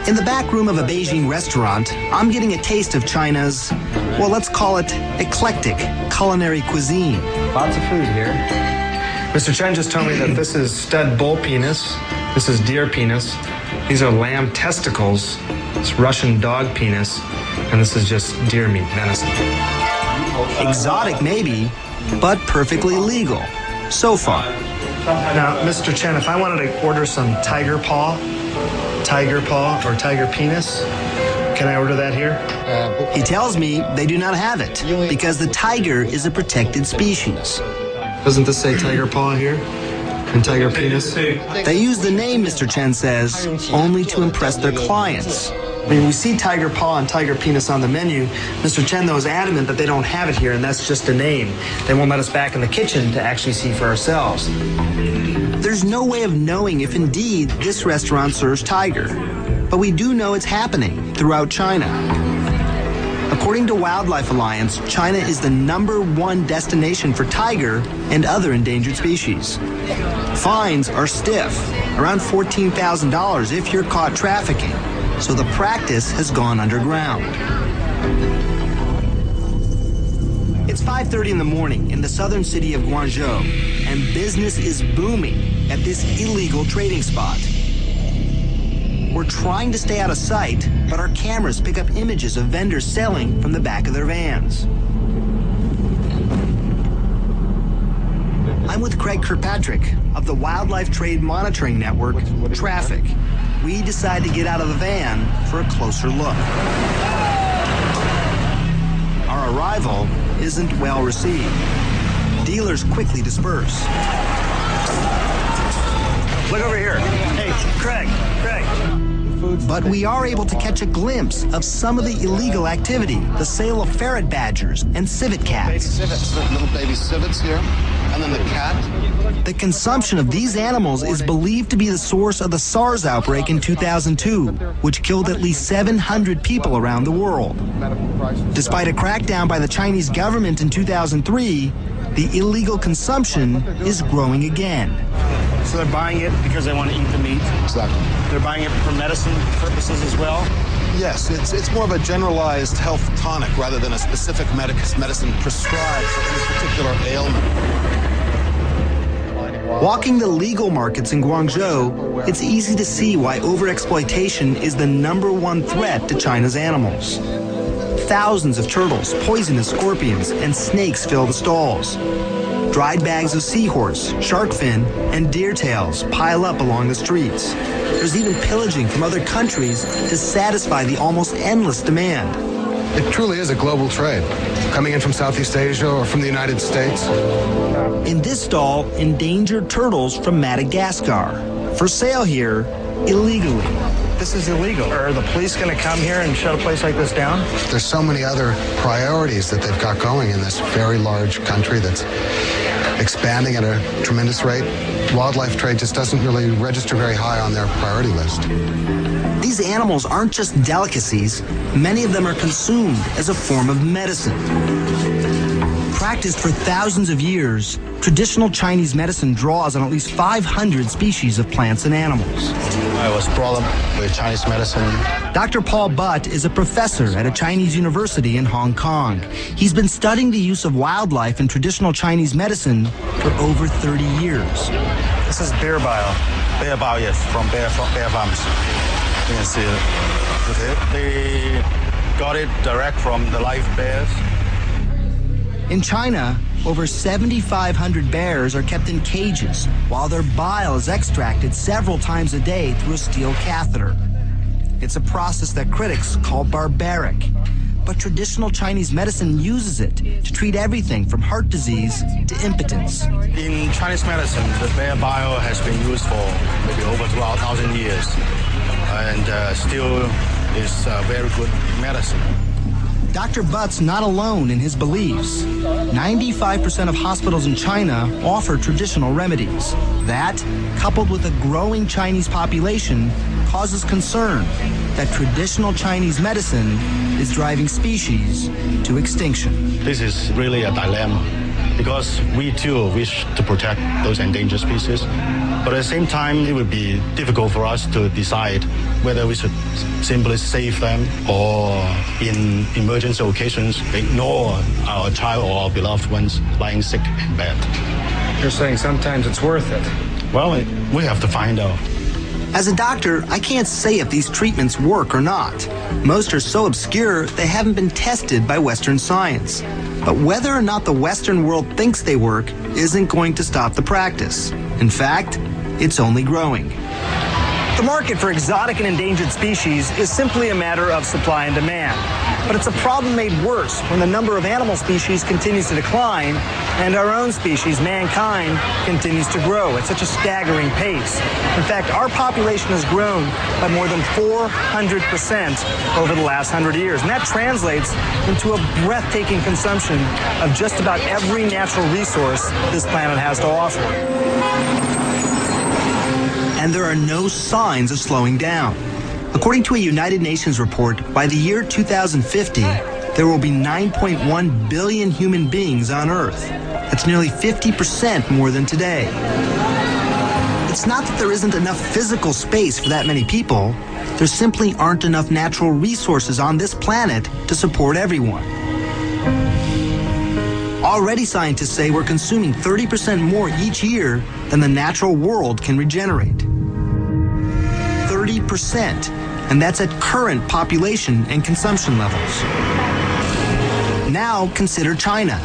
In the back room of a Beijing restaurant, I'm getting a taste of China's, well, let's call it eclectic culinary cuisine. Lots of food here. Mr. Chen just told me that this is stud bull penis, this is deer penis, these are lamb testicles, it's Russian dog penis, and this is just deer meat, venison. Exotic maybe, but perfectly legal, so far. Now, Mr. Chen, if I wanted to order some tiger paw or tiger penis, can I order that here? He tells me they do not have it because the tiger is a protected species. Doesn't this say tiger paw here? And tiger penis? They use the name, Mr. Chen says, only to impress their clients. I mean, we see tiger paw and tiger penis on the menu. Mr. Chen, though, is adamant that they don't have it here, and that's just a name. They won't let us back in the kitchen to actually see for ourselves. There's no way of knowing if indeed this restaurant serves tiger, but we do know it's happening throughout China. According to Wildlife Alliance, China is the #1 destination for tiger and other endangered species. Fines are stiff, around $14,000 if you're caught trafficking, so the practice has gone underground. It's 5:30 in the morning in the southern city of Guangzhou, and business is booming at this illegal trading spot. We're trying to stay out of sight, but our cameras pick up images of vendors selling from the back of their vans. I'm with Craig Kirkpatrick of the Wildlife Trade Monitoring Network, Traffic. We decide to get out of the van for a closer look. Our arrival isn't well received. Dealers quickly disperse. Look over here. Hey, Craig. But we are able to catch a glimpse of some of the illegal activity, the sale of ferret badgers and civet cats. Civets, little baby civets here, and then the cat. The consumption of these animals is believed to be the source of the SARS outbreak in 2002, which killed at least 700 people around the world. Despite a crackdown by the Chinese government in 2003, the illegal consumption is growing again. So they're buying it because they want to eat the meat? Exactly. They're buying it for medicine purposes as well? Yes, it's more of a generalized health tonic rather than a specific medicine prescribed for any particular ailment. Walking the legal markets in Guangzhou, it's easy to see why overexploitation is the #1 threat to China's animals. Thousands of turtles, poisonous scorpions, and snakes fill the stalls. Dried bags of seahorse, shark fin, and deer tails pile up along the streets. There's even pillaging from other countries to satisfy the almost endless demand. It truly is a global trade, coming in from Southeast Asia or from the United States. In this stall, endangered turtles from Madagascar. For sale here, illegally. This is illegal. Are the police going to come here and shut a place like this down? There's so many other priorities that they've got going in this very large country that's expanding at a tremendous rate. Wildlife trade just doesn't really register very high on their priority list. These animals aren't just delicacies. Many of them are consumed as a form of medicine. Practiced for thousands of years, traditional Chinese medicine draws on at least 500 species of plants and animals. I was brought up with Chinese medicine. Dr. Paul Butt is a professor at a Chinese university in Hong Kong. He's been studying the use of wildlife in traditional Chinese medicine for over 30 years. This is bear bile. Bear bile, yes, from bear farms. You can see it. They got it direct from the live bears. In China, over 7,500 bears are kept in cages while their bile is extracted several times a day through a steel catheter. It's a process that critics call barbaric, but traditional Chinese medicine uses it to treat everything from heart disease to impotence. In Chinese medicine, the bear bile has been used for maybe over 12,000 years, and still is very good medicine. Dr. Butt's not alone in his beliefs. 95% of hospitals in China offer traditional remedies. That, coupled with a growing Chinese population, causes concern that traditional Chinese medicine is driving species to extinction. This is really a dilemma. because we too wish to protect those endangered species. But at the same time, it would be difficult for us to decide whether we should simply save them or, in emergency occasions, ignore our child or our beloved ones lying sick in bed. You're saying sometimes it's worth it. Well, we have to find out. As a doctor, I can't say if these treatments work or not. Most are so obscure they haven't been tested by Western science. But whether or not the Western world thinks they work isn't going to stop the practice. In fact, it's only growing. The market for exotic and endangered species is simply a matter of supply and demand. But it's a problem made worse when the number of animal species continues to decline and our own species, mankind, continues to grow at such a staggering pace. In fact, our population has grown by more than 400% over the last 100 years. And that translates into a breathtaking consumption of just about every natural resource this planet has to offer. And there are no signs of slowing down. According to a United Nations report, by the year 2050, there will be 9.1 billion human beings on Earth. That's nearly 50% more than today. It's not that there isn't enough physical space for that many people. There simply aren't enough natural resources on this planet to support everyone. Already scientists say we're consuming 30% more each year than the natural world can regenerate. 30%, and that's at current population and consumption levels. Now consider China.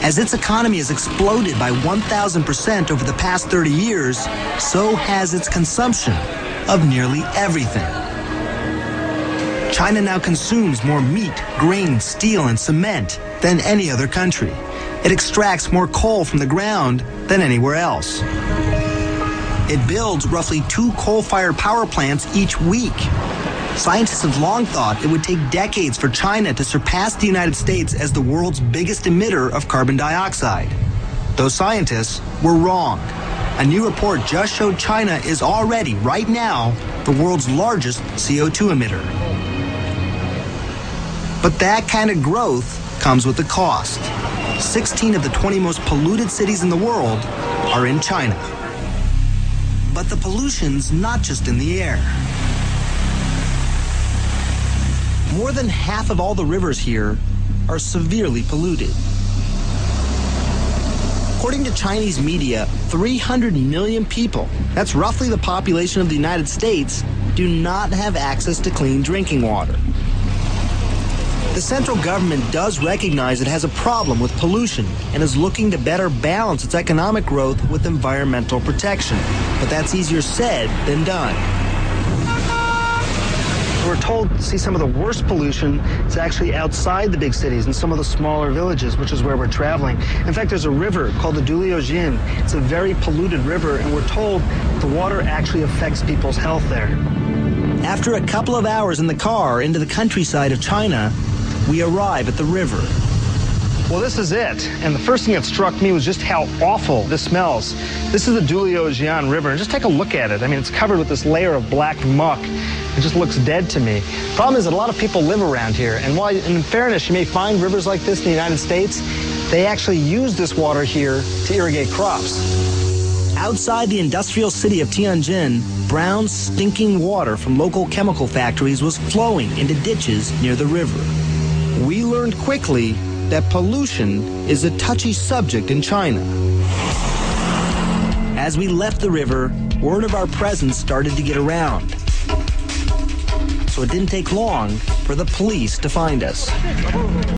As its economy has exploded by 1,000% over the past 30 years, so has its consumption of nearly everything. China now consumes more meat, grain, steel, and cement than any other country. It extracts more coal from the ground than anywhere else. It builds roughly 2 coal-fired power plants each week. Scientists have long thought it would take decades for China to surpass the United States as the world's biggest emitter of carbon dioxide. Those scientists were wrong. A new report just showed China is already, right now, the world's largest CO2 emitter. But that kind of growth comes with a cost. 16 of the 20 most polluted cities in the world are in China. But the pollution's not just in the air. More than half of all the rivers here are severely polluted. According to Chinese media, 300 million people, that's roughly the population of the United States, do not have access to clean drinking water. The central government does recognize it has a problem with pollution and is looking to better balance its economic growth with environmental protection. But that's easier said than done. We're told to see some of the worst pollution is actually outside the big cities in some of the smaller villages, which is where we're traveling. In fact, there's a river called the Duliojin. It's a very polluted river, and we're told the water actually affects people's health there. After a couple of hours in the car into the countryside of China, we arrive at the river. Well, this is it. And the first thing that struck me was just how awful this smells. This is the Duliojin River, and just take a look at it. I mean, it's covered with this layer of black muck. It just looks dead to me. Problem is that a lot of people live around here, and while in fairness, you may find rivers like this in the United States, they actually use this water here to irrigate crops. Outside the industrial city of Tianjin, brown, stinking water from local chemical factories was flowing into ditches near the river. We learned quickly that pollution is a touchy subject in China. As we left the river, word of our presence started to get around. So it didn't take long for the police to find us.